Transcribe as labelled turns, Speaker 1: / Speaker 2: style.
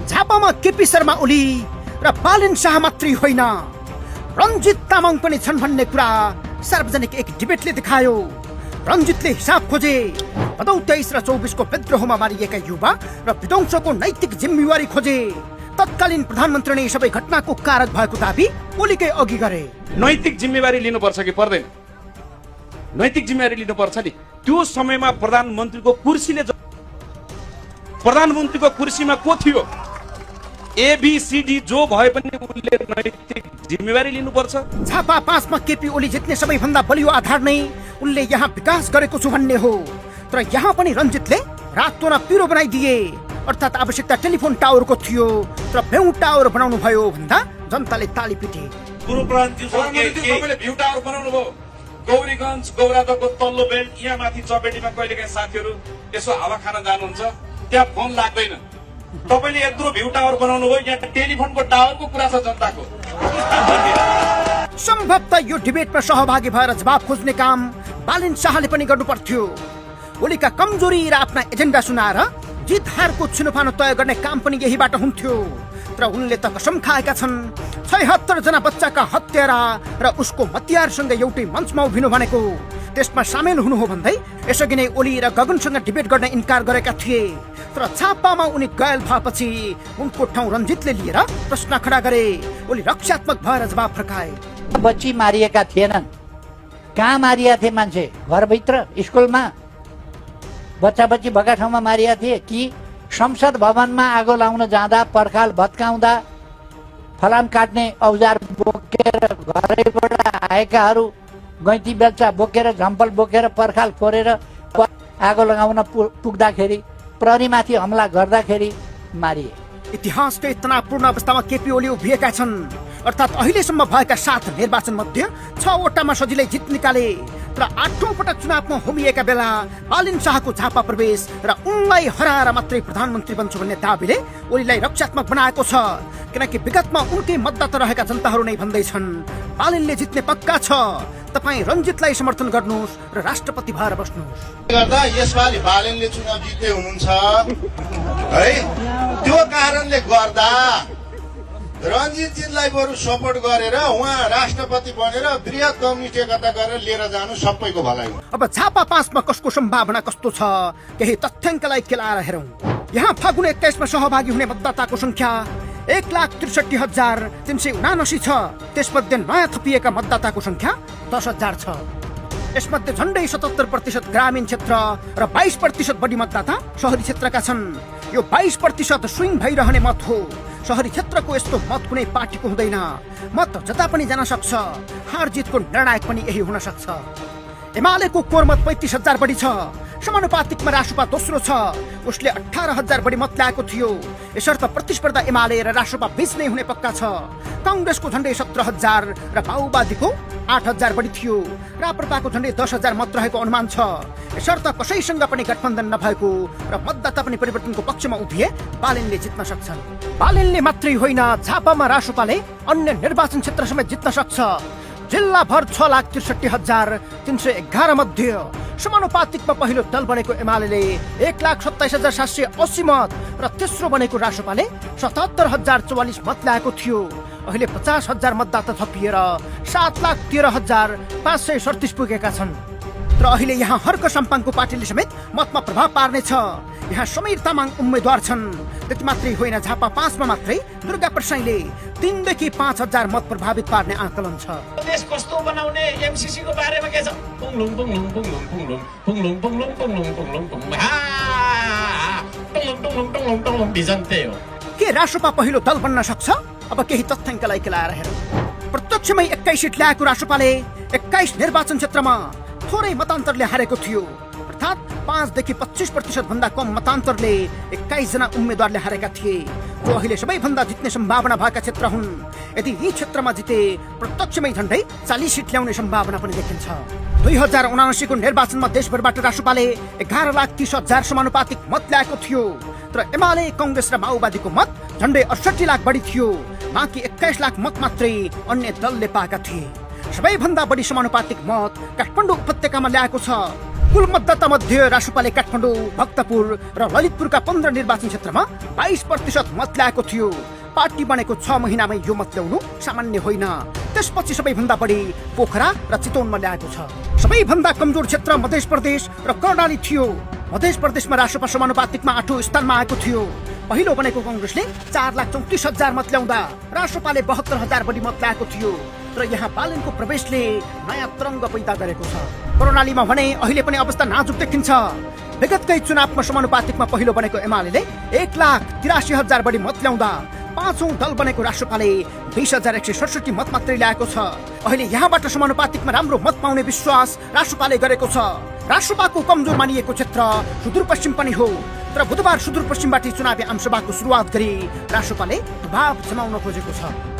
Speaker 1: झापामा केपी शर्मा ओली र बालेन शाह मात्रै होइन, रञ्जित तामाङ पनि छन् भन्ने कुरा सार्वजनिक एक डिबेटले देखायो। रञ्जितले हिसाब खोजे, भदौ 23 र 24 को विद्रोहमा मारिएका युवा र विध्वंसको नैतिक जिम्मेवारी खोजे। तत्कालीन प्रधानमन्त्री नै सबै घटनाको कारक भएको दाबी ओलीकै अघि गरे।
Speaker 2: नैतिक जिम्मेवारी लिनुपर्छ कि पर्दैन? नैतिक जिम्मेवारी लिनुपर्छ नि। त्यो समयमा प्रधानमन्त्रीको कुर्सीमा को थियो? एबीसीडी जो भए पनि उनले नैतिक जिम्मेवारी लिनुपर्छ।
Speaker 1: झापा 5 मा केपी ओली जित्ने सबैभन्दा बलियो आधार नै उनले यहाँ विकास गरेको छु भन्ने हो। तर यहाँ पनि रञ्जितले रातो न पिरो बनाइदिए। अर्थात् आवश्यकता टेलिफोन टावरको थियो, तर भ्यू टावर बनाउनु भयो भन्दा जनताले ताली पिटे।
Speaker 2: तपाईँले भ्यू टावर बनाउनु भयो। गौरीगञ्ज गौरादको तल्लो बेल्ट यहाँ माथि चपेटीमा कहिलेकाहीँ साथीहरू यसो हावा खान जानुहुन्छ, त्यहाँ फोन लाग्दैन। तपाईँले यत्रो भ्यू टावर बनाउनु भयो, यहाँ टेलिफोनको टावरको कुरा छ जनताको।
Speaker 1: सम्भवतः यो डिबेटमा सहभागी भएर जवाब खोज्ने काम बालेन शाहले पनि गर्नु पर्थ्यो। ओलीका कमजोरी र आफ्ना एजेन्डा सुनाएर जित हारको छुनफानो तय गर्ने काम पनि यहीबाट हुन्थ्यो। तर उनले त कसम खाएका छन् 76 जना बच्चाका हत्यारा र उसको मतियारसँग एउटै मञ्चमा उभिनु भनेको त्यसमा सामेल हुनु हो भन्दै यसअघि नै ओली र गगनसँग डिबेट गर्न इन्कार गरेका थिए। तर छापामा उनी गयल भएपछि उनको ठाउँ रञ्जितले लिएर प्रश्न खडा गरे। ओली रक्षात्मक भएर जवाब फर्काए।
Speaker 3: बच्ची मारिएका थिएनन्। कहाँ मारिया थिए मान्छे? घरभित्र, स्कुलमा बच्चा बच्ची भएका ठाउँमा मारिया थिए कि संसद भवनमा आगो लाउन जाँदा, पर्खाल भत्काउँदा, फलाम काट्ने औजार बोकेर घरैबाट आएकाहरू गैँती बेल्चा बोकेर, झम्पल बोकेर, पर्खाल फोरेर आगो लगाउन पुग्दाखेरि, प्रहरीमाथि हमला गर्दाखेरि मारिए।
Speaker 1: इतिहासकै तनावपूर्ण अवस्थामा केपी ओली उभिएका छन्। अर्थात् अहिलेसम्म भएका 7 निर्वाचन मध्ये 6 वटामा सजिलै जित निकाले। तर 8औं पटक चुनावमा होमिएका बेला बालेन शाहको झापा प्रवेश र उनलाई हराएर मात्रै प्रधानमन्त्री बन्छु भन्ने दाबीले ओलीलाई रक्षात्मक बनाएको छ। किनकि विगतमा उनकै मतदाता रहेका जनताहरू नै भन्दैछन् बालेनले जित्ने पक्का छ। तपाईँ रञ्जितलाई समर्थन गर्नुहोस् र राष्ट्रपति भएर बस्नुहोस्।
Speaker 4: गर्दा यसपालि बालेनले चुनाव जित्दै हुनुहुन्छ है। त्यो कारणले गर्दा रञ्जितजीलाई बरु सपोर्ट गरेर उहाँ राष्ट्रपति बनेर वृहत कम्युनिस्ट एकता गरेर लिएर जानु सबैको भलाइ हो।
Speaker 1: अब झापा 5 मा कसको सम्भावना कस्तो छ केही तथ्याङ्कलाई केलाएर हेरौँ। यहाँ फागुन 21 मा सहभागी हुने मतदाताको संख्या 1,63,379 छ। त्यसमध्ये नयाँ थपिएका मतदाताको संख्या 10,000 छ। यसमध्ये झन्डै 77% ग्रामीण क्षेत्र र 22% बढी मतदाता शहरी क्षेत्रका छन्। यो 22% स्विङ भइरहने मत हो। शहरी क्षेत्रको यस्तो मत कुनै पार्टीको हुँदैन। मत जता पनि जान सक्छ। हार जितको निर्णायक पनि यही हुन सक्छ। एमालेको कोर मत 35,000 बढी छ। समानुपातिकमा रासुपा दोस्रो छ। उसले 18,000 बढी मत ल्याएको थियो। यसर्थ प्रतिस्पर्धा एमाले र रासुपा बीच नै हुने पक्का छ। कांग्रेसको झन्डै 17,000 र माओवादीको 8,000 बढी थियो। राप्रपाको झन्डै 10,000 मत रहेको अनुमान छ। यसर्थ कसैसँग पनि गठबन्धन नभएको र मतदाता पनि परिवर्तनको पक्षमा उभिए बालेनले जित्न सक्छन्। बालेनले मात्रै होइन, झापामा रासुपाले अन्य निर्वाचन क्षेत्र समेत जित्न सक्छ। जिल्लाभर 6,63,311 मध्ये समानुपातिकमा पहिलो दल बनेको एमाले 1,27,780 मत र तेस्रो बनेको रासुपाले 77,044 मत ल्याएको थियो। अहिले 50,000 मतदाता थपिएर 7,13,537 पुगेका छन्। तर अहिले यहाँ हर्क साम्पाङको पार्टीले समेत मतमा प्रभाव पार्नेछ। यहाँ समीर तामाङ उम्मेद्वार छन्। त्यति मात्रै होइन, झापा 5 मा मात्रै दुर्गा प्रसाईले 3 देखि 5,000 मत प्रभावित पार्ने आकलन छ।
Speaker 5: देश कस्तो बनाउने एमसीसी को बारेमा के छ? पुङलुङ पुङलुङ पुङलुङ पुङलुङ पुङलुङ पुङलुङ पुङलुङ पुङलुङ पुङलुङ पुङलुङ पुङलुङ पुङलुङ पुङलुङ भिजन त्यही हो।
Speaker 1: के रासुपा पहिलो दल बन्न सक्छ? अब केही तथ्याङ्कलाई केलाएर हेरौँ। प्रत्यक्षमै 21 सिट ल्याएको रासुपाले 21 निर्वाचन क्षेत्रमा थोरै मतान्तरले हारेको थियो। अर्थात् 5 देखि 25% भन्दा कम मतान्तरले 21 जना उम्मेद्वारले हारेका थिए, जो अहिले सबैभन्दा जित्ने सम्भावना भएका क्षेत्र हुन्। यदि यी क्षेत्रमा जिते प्रत्यक्षमै झन्डै 40 सिट ल्याउने सम्भावना पनि देखिन्छ। 2079 को निर्वाचनमा देशभरबाट रासुपाले 11,30,000 समानुपातिक मत ल्याएको थियो। तर एमाले, कांग्रेस र माओवादीको मत झन्डै 68 लाख बढी थियो। बाँकी 21 लाख मत मात्रै अन्य दलले पाएका थिए। सबैभन्दा बढी समानुपातिक मत काठमाडौँ उपत्यकामा ल्याएको छ। कुल मतदाता मध्ये राष्ट्रपाले काठमाडौँ, भक्तपुर र ललितपुरका 15 निर्वाचन क्षेत्रमा 22% मत ल्याएको थियो। पार्टी बनेको 6 महिनामै यो मत ल्याउनु सामान्य होइन। त्यसपछि सबैभन्दा बढी पोखरा र चितवनमा ल्याएको छ। सबैभन्दा कमजोर क्षेत्र मध्य प्रदेश र कर्णाली थियो। मध्य प्रदेशमा राष्ट्रपा समानुपातिकमा 8औं स्थानमा आएको थियो। पहिलो बनेको कंग्रेसले 4,34,000 मत ल्याउँदा राष्ट्रपाले 72,000 बढी मत ल्याएको थियो। र यहाँ बालनको प्रवेशले नयाँ तरङ्ग पैदा गरेको छ। कर्णालीमा भने अहिले पनि अवस्था नाजुक देखिन्छ। विगतकै चुनावमा समानुपातिकमा पहिलो बनेको एमाले 1,83,000 बढी मत ल्याउँदा 5औं दल बनेको राष्ट्रपाले 20,167 मत मात्रै ल्याएको छ। अहिले यहाँबाट समानुपातिकमा राम्रो मत पाउने विश्वास राष्ट्रपाले गरेको छ। राष्ट्रपाको कमजोर मानिएको क्षेत्र सुदूरपश्चिम पनि हो। तर बुधबार सुदूरपश्चिमबाट चुनावी आमसभाको सुरुवात गरी राष्ट्रपाले दबाव जमाउन खोजेको छ।